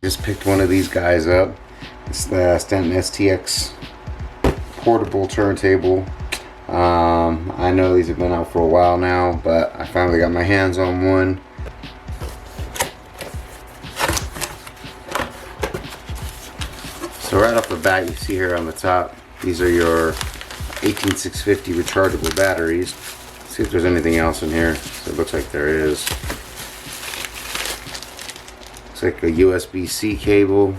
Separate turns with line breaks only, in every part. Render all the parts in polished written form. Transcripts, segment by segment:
Just picked one of these guys up. It's the Stanton STX portable turntable. I know these have been out for a while now, but I finally got my hands on one. So right off the bat, you see here on the top, these are your 18650 rechargeable batteries. Let's see if there's anything else in here. So it looks like there is. Looks like a USB-C cable.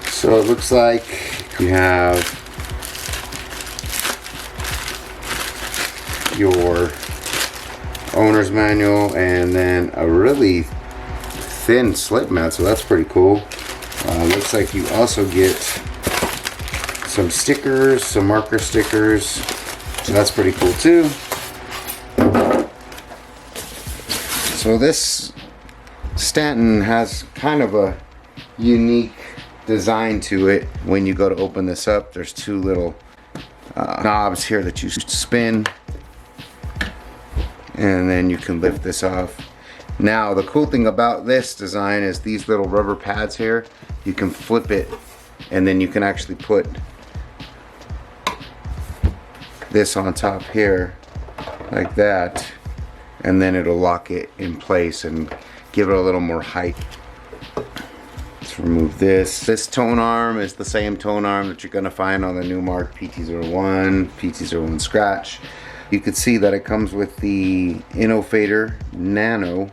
So it looks like you have your owner's manual and then a really thin slip mat, so that's pretty cool. Looks like you also get some stickers, some marker stickers, so that's pretty cool too. So this Stanton has kind of a unique design to it. When you go to open this up, there's two little knobs here that you spin, and then you can lift this off. Now the cool thing about this design is these little rubber pads here, you can flip it and then you can actually put this on top here like that, and then it'll lock it in place and give it a little more height. Let's remove this. This tone arm is the same tone arm that you're gonna find on the Newmark PT01, PT01 Scratch. You can see that it comes with the Innofader Nano,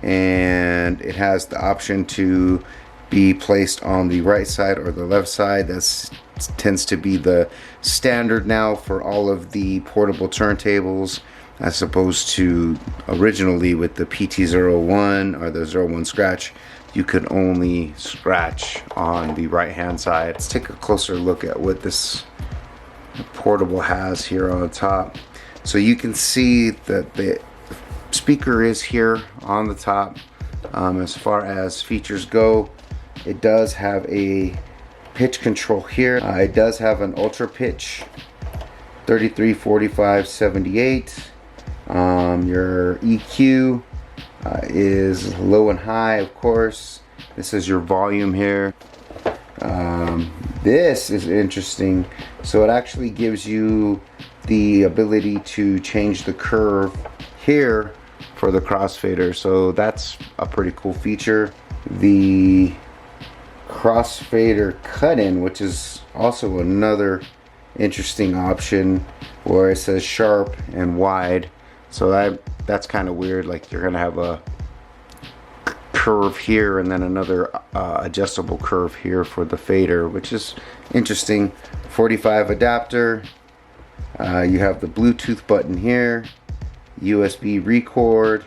and it has the option to be placed on the right side or the left side. That tends to be the standard now for all of the portable turntables, as opposed to originally with the PT01 or the 01 Scratch, you could only scratch on the right hand side. Let's take a closer look at what this portable has here on top. So you can see that the speaker is here on the top. As far as features go, it does have a pitch control here. It does have an ultra pitch 33, 45, 78. Your EQ is low and high, of course. This is your volume here. This is interesting. So it actually gives you the ability to change the curve here for the crossfader. So that's a pretty cool feature. The crossfader cut-in, which is also another interesting option, where it says sharp and wide. So that's kind of weird, like you're gonna have a curve here and then another adjustable curve here for the fader, which is interesting. 45 adapter. You have the Bluetooth button here, USB record,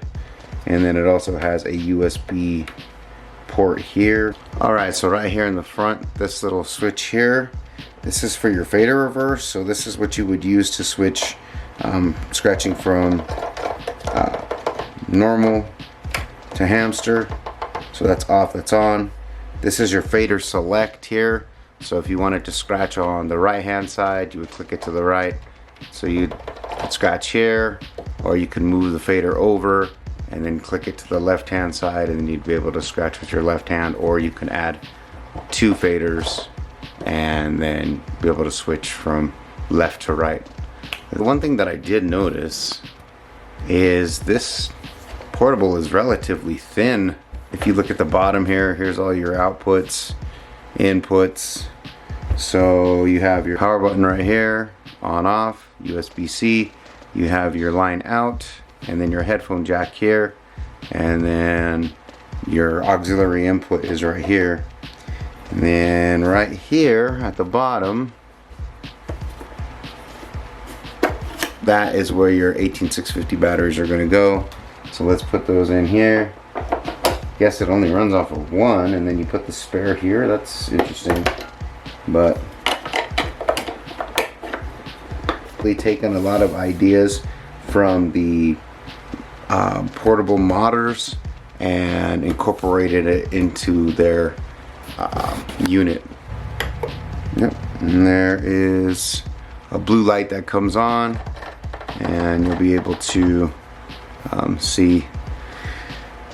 and then it also has a USB port here. Alright, so right here in the front, this little switch here, this is for your fader reverse. So this is what you would use to switch scratching from normal to hamster. So that's off, that's on. This is your fader select here. So if you wanted to scratch on the right hand side, you would click it to the right. So you'd scratch here, or you can move the fader over and then click it to the left hand side, and then you'd be able to scratch with your left hand, or you can add two faders and then be able to switch from left to right. The one thing that I did notice is this portable is relatively thin. If you look at the bottom here, here's all your outputs, inputs. So you have your power button right here, on off, USB-C. You have your line out, and then your headphone jack here, and then your auxiliary input is right here. And then right here at the bottom, that is where your 18650 batteries are going to go. So let's put those in here. Guess it only runs off of one, and then you put the spare here. That's interesting. But they've taken a lot of ideas from the portable modders and incorporated it into their unit. Yep, and there is a blue light that comes on, and you'll be able to see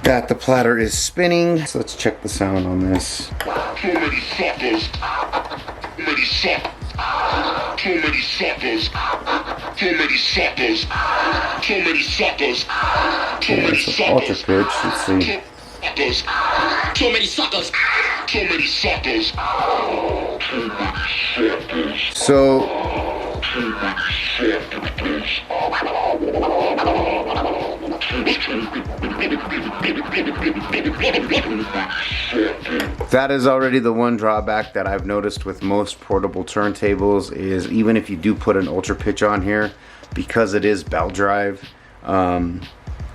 that the platter is spinning. So let's check the sound on this.
Too many suckers. Too many suckers. Too many suckers. Too many suckers. Too many suckers. Too many suckers.
Ultra pitch. Let's see.
Too many suckers. Too many suckers.
So that is already the one drawback that I've noticed with most portable turntables, is even if you do put an ultra pitch on here, because it is belt drive,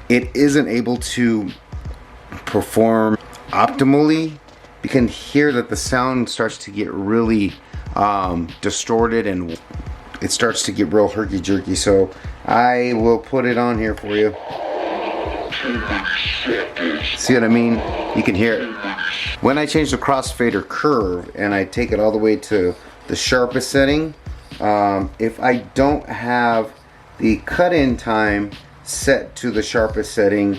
it isn't able to perform optimally. You can hear that the sound starts to get really distorted, and it starts to get real herky-jerky. So I will put it on here for you. See what I mean? You can hear it. When I change the crossfader curve and I take it all the way to the sharpest setting, if I don't have the cut-in time set to the sharpest setting,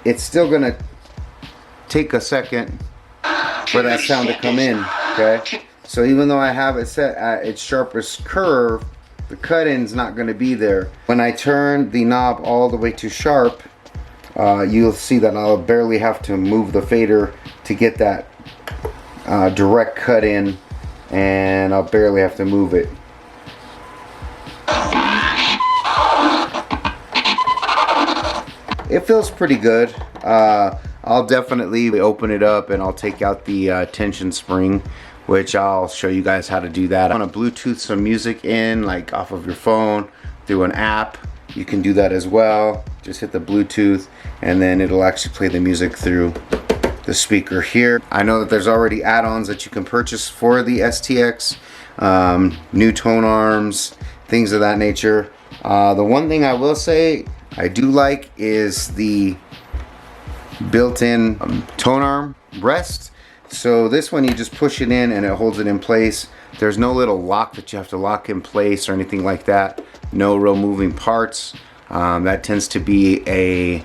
it's still gonna take a second for that sound to come in, okay? So even though I have it set at its sharpest curve, the cut-in's not gonna be there. When I turn the knob all the way to sharp, you'll see that I'll barely have to move the fader to get that direct cut in, and I'll barely have to move it. It feels pretty good. I'll definitely open it up and I'll take out the tension spring, which I'll show you guys how to do that. I want to Bluetooth some music in, like off of your phone through an app. You can do that as well. Just hit the Bluetooth and then it'll actually play the music through the speaker here. I know that there's already add-ons that you can purchase for the STX, new tone arms, things of that nature. The one thing I will say I do like is the built-in tone arm rest. So this one, you just push it in and it holds it in place. There's no little lock that you have to lock in place or anything like that. No real moving parts. That tends to be a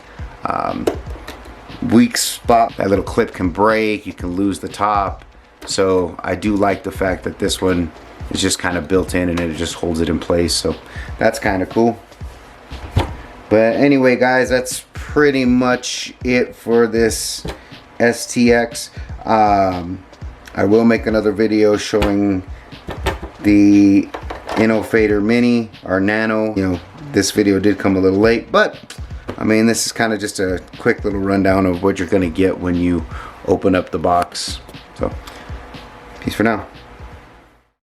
weak spot. That little clip can break, you can lose the top. So I do like the fact that this one is just kind of built in and it just holds it in place. So that's kind of cool. But anyway, guys, that's pretty much it for this STX. I will make another video showing the Innofader Mini or Nano. You know, this video did come a little late, but I mean, this is kind of just a quick little rundown of what you're gonna get when you open up the box. So, peace for now.